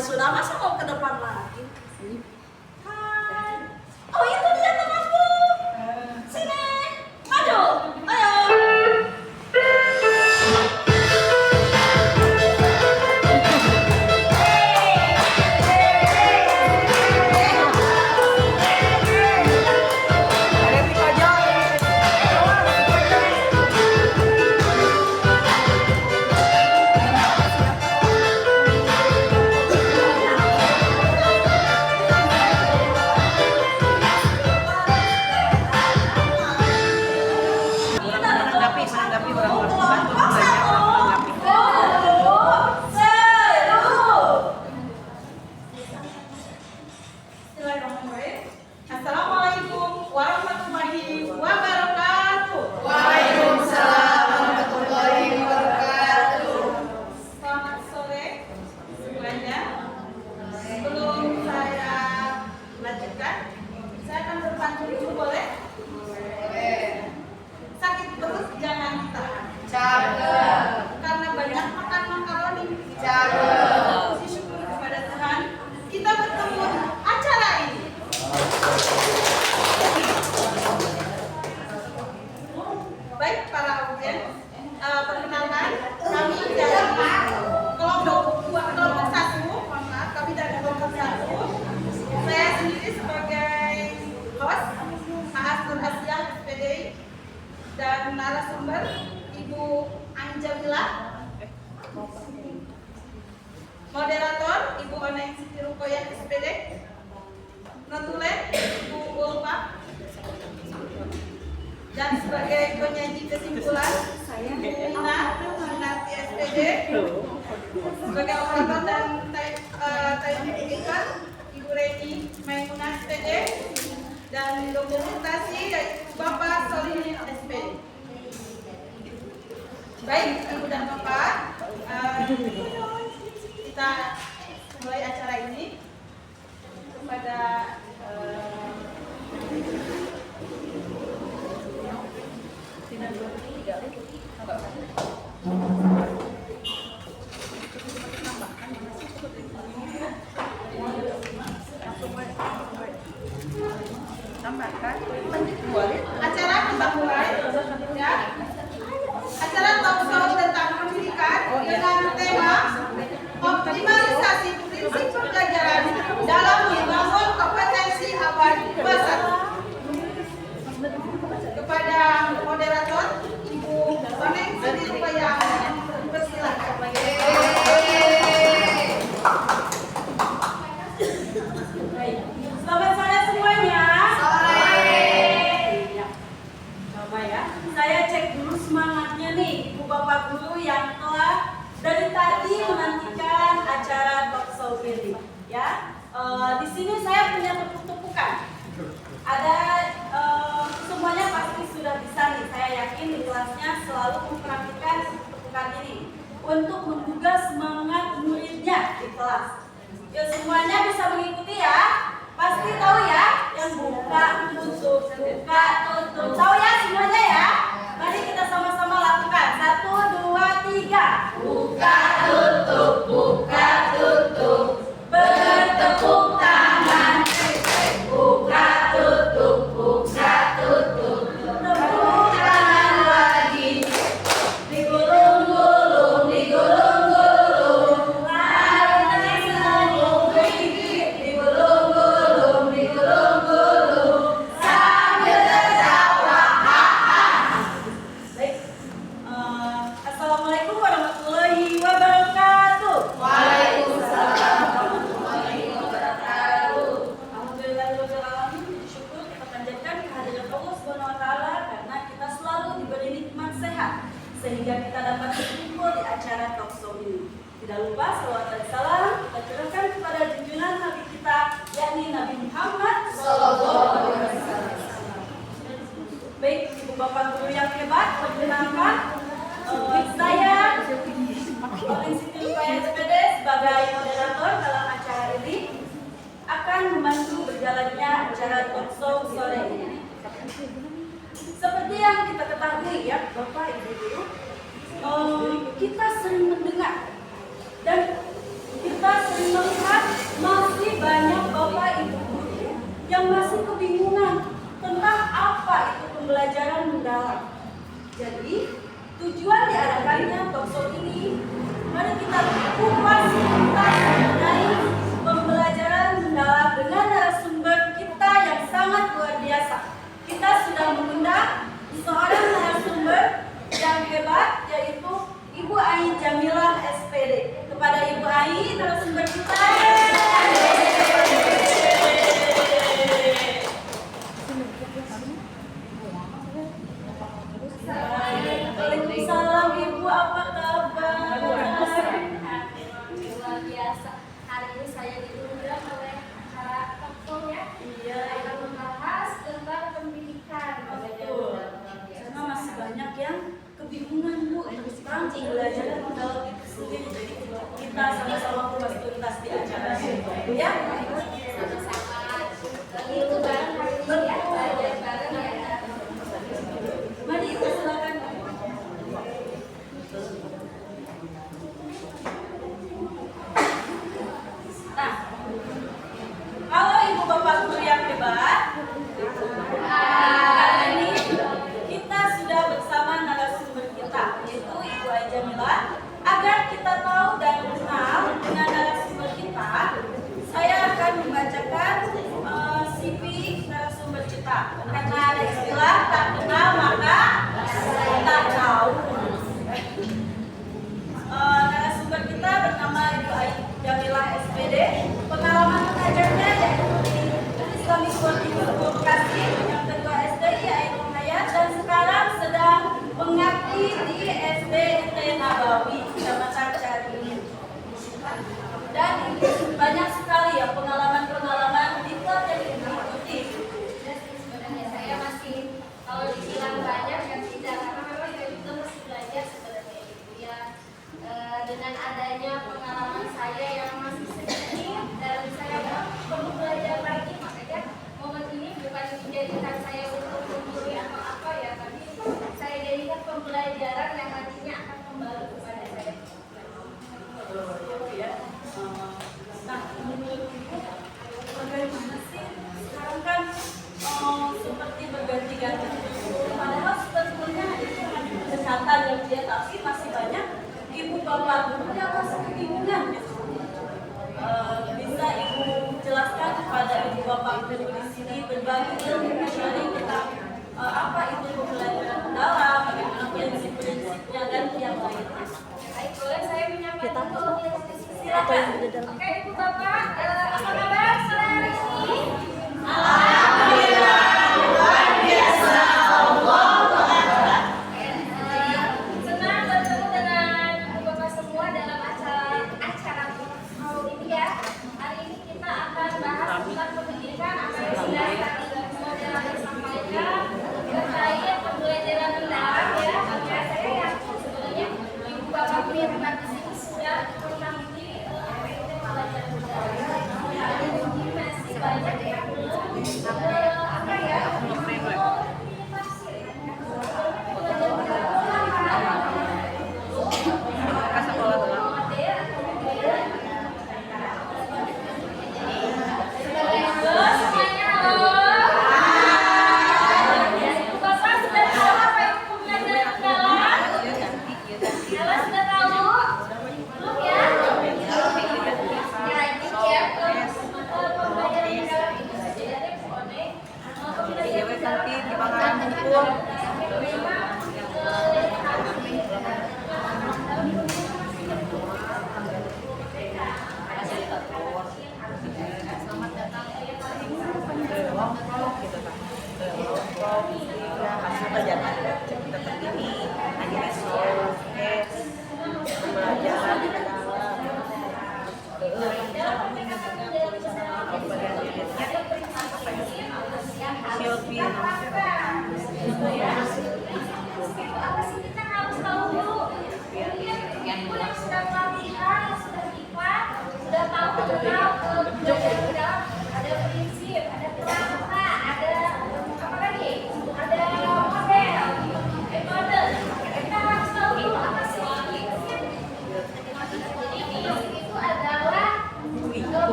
sudah, masa mau ke depan lagi? Hai. Oh itu dia temanku. Sini, maju, ayo. Assalamualaikum warahmatullahi wabarakatuh. Waalaikumsalam warahmatullahi wabarakatuh. Selamat sore semuanya. Sebelum saya lanjutkan, saya akan berpantun dulu, boleh? Sakit perut jangan ditahan. Cakep. Karena banyak makan makaroni. Cakep. Puji syukur kepada Tuhan, kita bertemu di acara ini. Baik para audiens, perkenalkan kami dari kelompok satu, mohon maaf, kami dari kelompok satu. Saya sendiri sebagai host, Aas Nur Asia SPD, dan narasumber Ibu Anjamila, moderator Ibu Oneng Siti Rukoyah SPD, notulen Ibu Ulfa, dan sebagai penyaji kesimpulan saya Nina Nanti SPD, sebagai operator dan timekeeper Ibu Reni Maimunah SPD, dan dokumentasi yaitu Bapak Solihin SPD. Baik Ibu dan Bapak, kita mulai acara ini kepada acara kita mulai ya. Acara talk show tentang pendidikan dengan tema optimalisasi prinsip pembelajaran dalam membangun kompetensi abad 21. Kepada moderator Ibu Oneng Siti Rukoyah, persilakan. Selamat sore semuanya. Saya cek dulu semangatnya nih, Ibu Bapak Guru yang telah dari tadi menantikan acara talk show ini. Ya, di sini saya punya tepuk-tepukan. Ada semuanya pasti sudah bisa nih. Saya yakin di kelasnya selalu memperhatikan tepuk-tepukan ini untuk menggugah semangat muridnya di kelas. Ya semuanya bisa mengikuti ya. Pasti tahu ya, yang buka tutup, buka tutup. Tahu ya semuanya ya? Mari kita sama-sama lakukan. 1, 2, 3. Buka tutup, buka tutup. Bertepuk tangan. Buka tutup, buka tutup. Tepuk tangan lagi. Digulung-gulung, digulung-gulung. Mari senyum Digulung-gulung, digulung-gulung. Sambil tertawa, Baik. Assalamualaikum warahmatullahi wabarakatuh. Waalaikumsalam warahmatullahi wabarakatuh. Alhamdulillahirobbilalamin, puji syukur kita panjatkan kehadiran Allah Subhanahu wa taala karena kita selalu diberi nikmat sehat sehingga kita dapat berkumpul di acara talk show ini. Tidak lupa salawat dan salam kita curahkan kepada junjungan Nabi kita yakni Nabi Muhammad Sallallahu alaihi wasallam. Baik, Ibu Bapak Guru yang hebat, perkenalkan saya Oneng Siti Rukoyah SPD sebagai moderator dalam acara ini akan membantu berjalannya acara talk show sore ini. Seperti yang kita ketahui ya, Bapak Ibu Guru, kita sering mendengar dan kita kita sering melihat masih banyak Bapak Ibu guru yang masih kebingungan tentang apa itu pembelajaran mendalam. Jadi, tujuan diadakannya talkshow ini, mari kita kupas tuntas mengenai pembelajaran mendalam dengan narasumber kita yang sangat luar biasa. Kita sudah mengundang seorang narasumber yang hebat, yaitu Ibu Ai Jamilah SPD. Kepada Ibu Ai, narasumber kita. Waalaikumsalam Ibu, apa kabar? Luar biasa. Hari ini saya diundang oleh acara talkshow ya. Iya, Akan membahas tentang pendidikan. betul. Karena masih banyak yang kebingungan Bu tentang pembelajaran mendalam itu sendiri. Jadi kita sama-sama kupas tuntas di acara ini, ya. Sama-sama. Itu bareng hari ini ya. Belajar bareng ya. Mari Ibu silakan. Nah, kalau Ibu Bapak guru yang hebat, kali ini kita sudah bersama narasumber kita, yaitu Ibu Ai Jamilah. Agar kita tahu dan kenal dengan narasumber kita, saya akan membacakan CV narasumber kita. Karena ada istilah tak kenal maka tak tahu. Narasumber kita bernama Ibu Ai Jamilah SPD. Pengalaman mengajarnya yaitu di Islamic Working Group Bekasi, yang kedua SDI Ainul Hayat, dan sekarang sedang mengabdi di SDIT Nabawi, Kecamatan Caringin. Dan ini banyak sekali ya pengalaman-pengalaman detail yang diikuti. Sebenarnya saya masih, kalau dibilang banyak ya tidak, karena memang saya juga masih belajar sebenarnya Ibu ya. Dengan adanya pengalaman saya yang masih sedikit dan saya perlu belajar lagi, makanya momen ini bukan menjadikan saya untuk menggurui atau apa ya, tapi saya jadikan pembelajaran yang nantinya akan kembali kepada saya. Nah, menurut Ibu, bagaimana sih sekarang kan seperti berganti-ganti, padahal sebetulnya itu hanya kesehatan yang dia, tapi masih banyak Ibu Bapak guru yang masih kebingungan. Bisa Ibu jelaskan kepada Ibu Bapak guru di sini berbagi ilmu sharing tentang apa itu pembelajaran mendalam, bagaimana prinsip-prinsipnya dan yang lainnya. Baik, boleh saya menyampaikan dulu. Silakan. Oke, Ibu Bapak, apa kabar sore hari ini? Alhamdulillah, luar biasa. Senang bertemu dengan Ibu Bapak semua dalam acara ini ya. Hari ini kita akan bahas tentang pendidikan, apa yang sudah model yang disampaikan terkait pembelajaran mendalam ya. Saya yakin sebenarnya Ibu Bapak yang di sini sudah mengetahui apa itu pembelajaran mendalam. Mungkin masih banyak yang belum apa ya,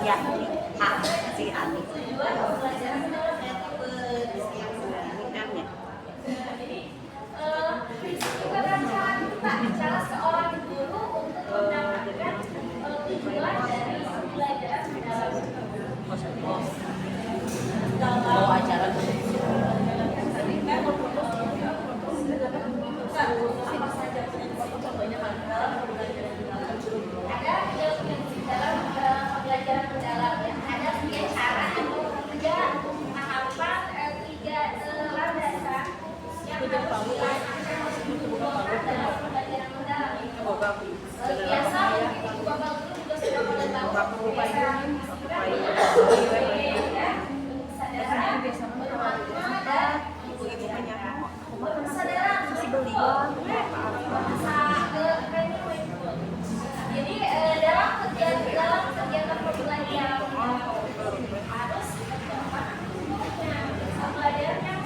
Ya, A si Ani. Prinsip juga rancangan kita bicara seorang guru untuk mendapatkan tujuan dari pembelajaran mendalam. Bawa acara Ada dalam pembelajaran mendalam ya. Ada 3 cara atau 3 tahapan, 3 landasan yang harus dilakukan dalam pembelajaran mendalam. Biasa mungkin ibu bapak guru juga sudah pada tahu biasa kesadaran, bermakna dan kesadaran jadi dalam kegiatan pembelajaran harus pembelajaran yang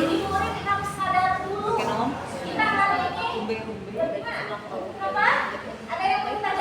jadi murid kita harus sadar dulu kita hari ini gimana? Kenapa? Ada yang mau ditanya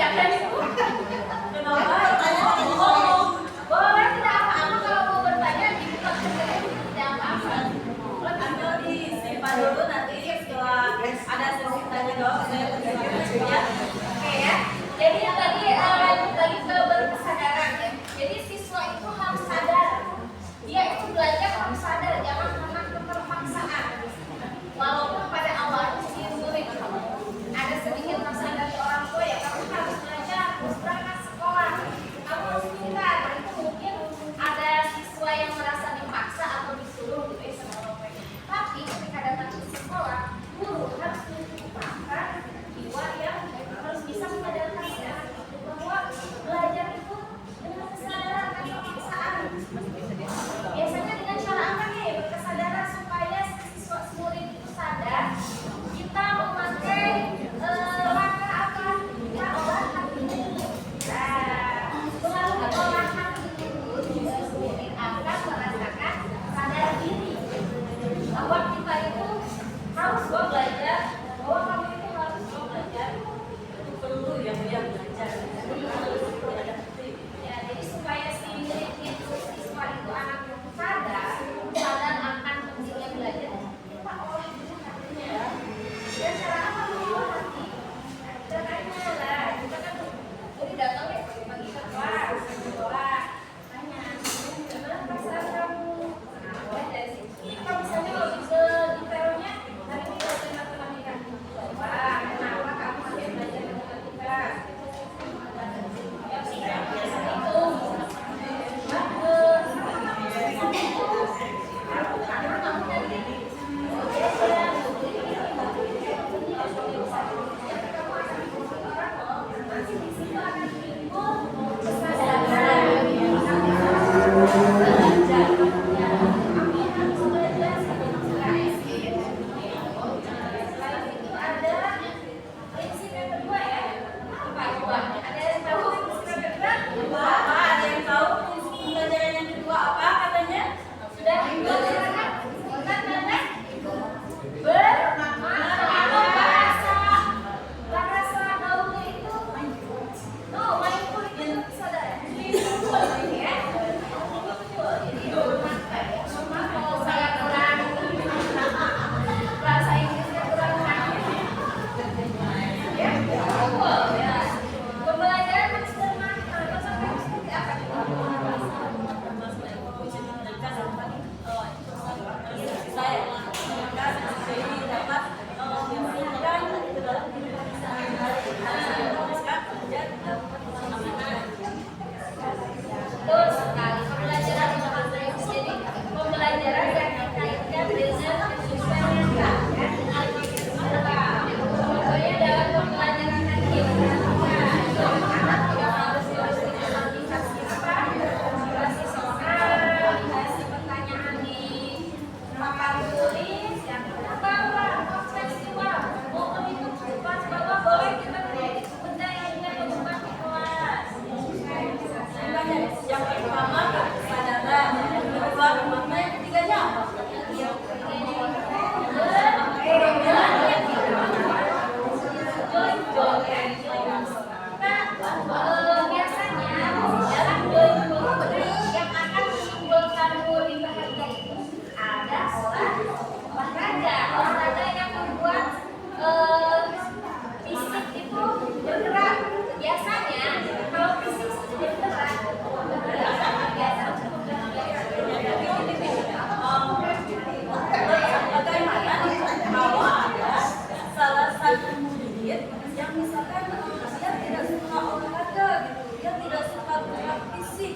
dia tidak suka gerak fisik,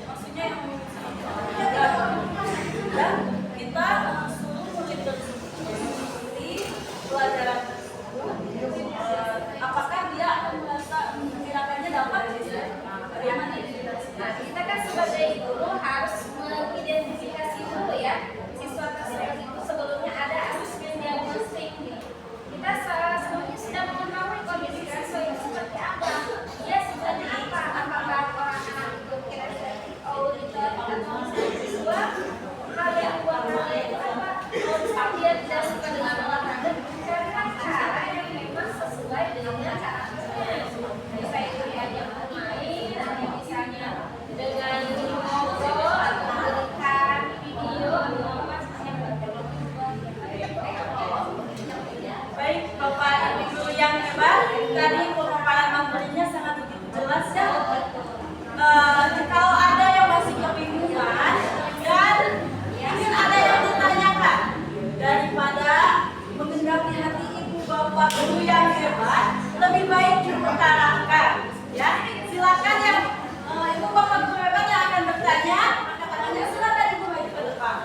maksudnya yang dan kita suruh murid tersebut mengikuti pelajaran tersebut. Apakah dia akan merasa gerakannya dapat? Bagaimana? Nah, kita kan sebagai guru harus mengidentifikasi dulu ya siswa tersebut itu sebelumnya ada asesmen diagnostik nih. Kita sebelumnya sudah mengetahui kondisi siswa itu seperti apa, dia sebenarnya apa, apakah orang anak itu kira-kira auditor atau siswa hal yang buat hal itu apa, kalau dia tidak suka dengan olahraga, carilah cara yang memang sesuai dengan karakternya. Bisa itu diajak bermain, atau misalnya dengan ngobrol atau memberikan video atau apa Baik, Bapak Ibu guru yang hebat, tadi pemaparan materinya sangat begitu jelas ya. Kalau ada yang masih kebingungan dan ingin ada yang ditanyakan, daripada menggenggam hati ibu bapak guru yang hebat, lebih baik diutarakan. Ya, silakan yang ibu bapak guru hebat yang akan bertanya, angkat tangannya, silakan ibu maju ke depan.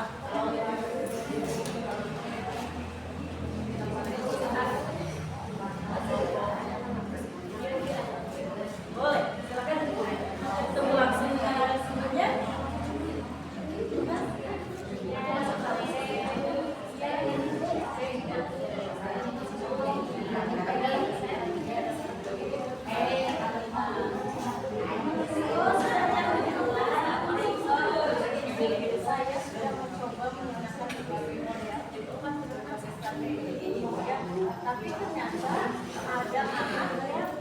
Boleh, silakan ketemu langsung dengan narasumbernya. Saya sudah mencoba menggunakan berbagai model, itu kan menggunakan strategi ini ya. Tapi ternyata ada anak yang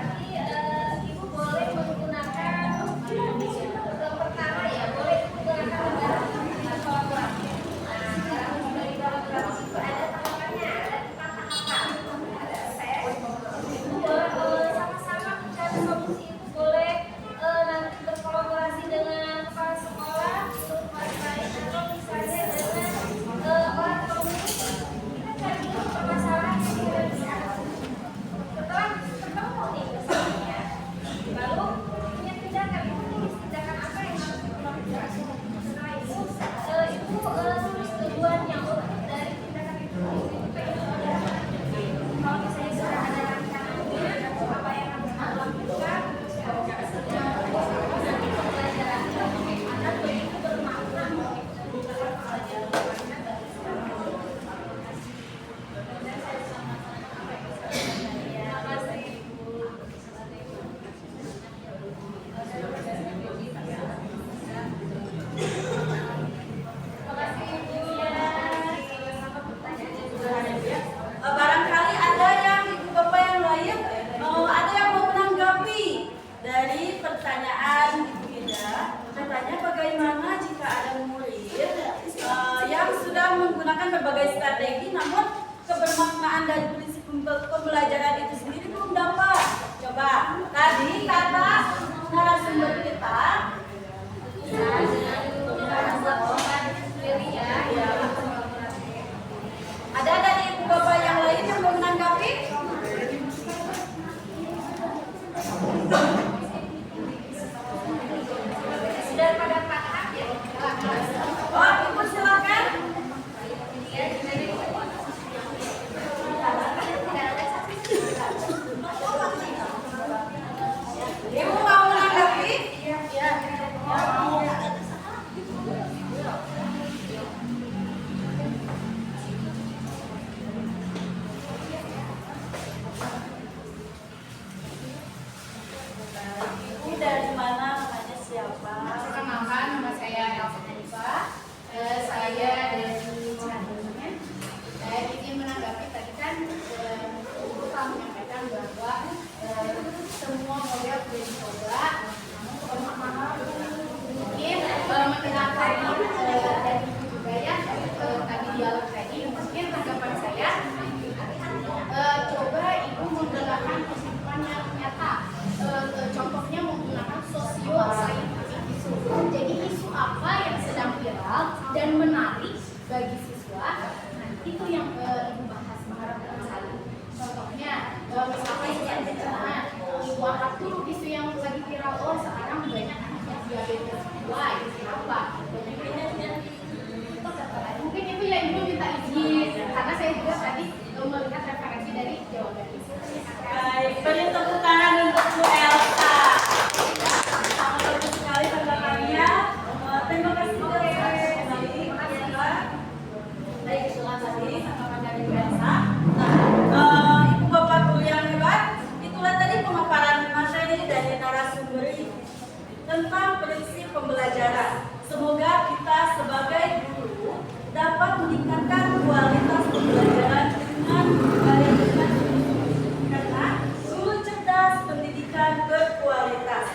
Nanti ibu boleh menggunakan pertama ya, boleh menggunakan gambar kolaborasi. Nah, dari kolaborasi itu ada tahapannya, ada 4 tahapan. Ada set, itu boleh sama-sama mencari solusi, itu boleh nanti berkolaborasi dengan kepala sekolah, guru kelas lain, atau misalnya dengan orang komunitas. Kita cari dulu permasalahan yang kira-kira. Setelah ketemu nih misalnya, lalu punya tindakan, tindakan apa yang harus dilakukan. Setelah itu tulis tujuannya dari tindakan itu. Kalau misalnya sudah ada rancangannya, apa yang harus dilakukan, nanti pembelajarannya akan begitu bermakna. Barangkali ada yang ibu bapak yang lain, ada yang mau menanggapi dari pertanyaan Ibu Ida. Katanya bagaimana jika ada murid yang sudah menggunakan berbagai strategi, namun kebermaknaan dari prinsip pembelajaran itu sendiri belum dapat. Coba tadi kata narasumber kita. Ada dari ibu bapak yang lain yang mau menanggapi? Sudah pada paham ya? Oh, ibu silakan. Ibu mau menanggapi? Ya. Ibu dari mana, namanya siapa? Perkenalkan, nama saya Elsa Hanifah. Saya dari Cianjurnya. Saya ingin menanggapi tadi kan Ibu telah menyampaikan bahwa semua model sudah dicoba, namun mungkin mendengarkan dari Ibu juga ya tadi dialog tadi, mungkin tanggapan saya coba Ibu menggunakan kehidupan yang nyata. Contohnya menggunakan sosio-scientific isu. Jadi isu apa yang sedang viral dan menarik bagi siswa, nanti itu yang ibu bahas mengharapkan sekali. Contohnya misalnya pencernaan, ibu angkat dulu isu yang lagi viral, oh sekarang banyak anak yang diabetes. Wah, itu apa? Mungkin itu ya ibu minta izin, karena saya juga tadi melihat referensi dari jawaban ibu. Baik, beri tepuk tangan untuk Bu Elsa. Ya, sangat bagus sekali tanggapannya. Terima kasih Bu Elsa. Baik, silakan tadi tanggapan dari Bu Elsa. Nah, Ibu Bapak Guru yang hebat, itulah tadi pemaparan materi dari narasumber ini tentang prinsip pembelajaran. Semoga kita sebagai guru dapat meningkatkan kualitas pembelajaran dengan baik karena guru cerdas pendidikan berkualitas.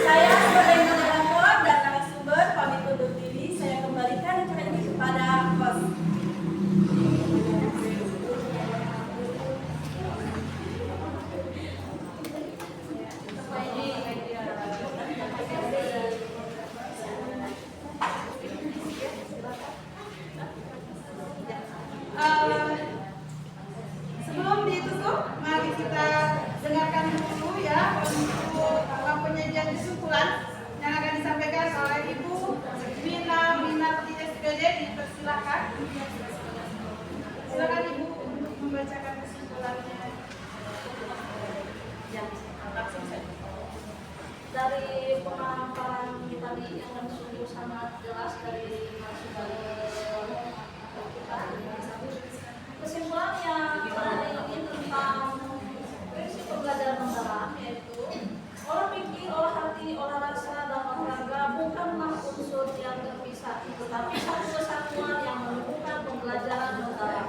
Saya sebagai moderator dan narasumber pamit undur diri. Saya kembalikan acara ini kepada host. Sebelum ditutup, mari kita dengarkan dulu ya untuk penyajian kesimpulan yang akan disampaikan oleh Ibu Mina Minarti SPD. Dipersilakan. Silakan Ibu untuk membacakan kesimpulannya. Dari pemaparan tadi yang sungguh sangat jelas dari kesimpulan yang ini tentang prinsip pembelajaran mendalam, yaitu olah pikir, olah hati, olah rasa, dan olahraga bukanlah unsur yang terpisah, tetapi satu kesatuan yang mendukung pembelajaran mendalam.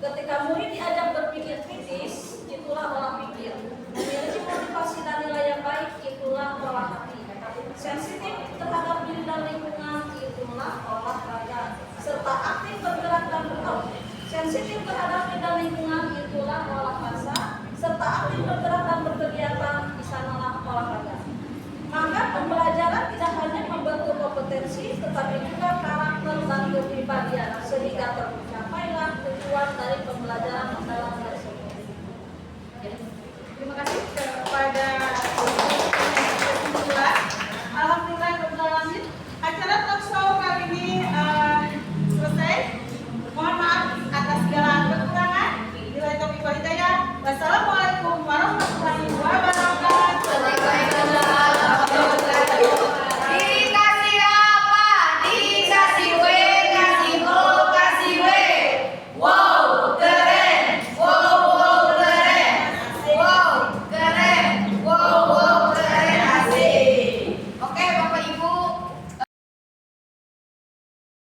Ketika murid diajak berpikir kritis, itulah olah pikir. Memiliki motivasi dan nilai yang baik, itulah olah hati. Sensitif terhadap diri dan lingkungan, itulah olahraga. Serta aktif bergerak dan bergaul. Sensitif terhadap diri dan lingkungan, itulah olah rasa. Serta aktif bergerak dan berkegiatan, di sanalah olahraga. Maka pembelajaran tidak hanya membentuk kompetensi, tetapi juga karakter dan kepribadian, sehingga tercapailah tujuan dari pembelajaran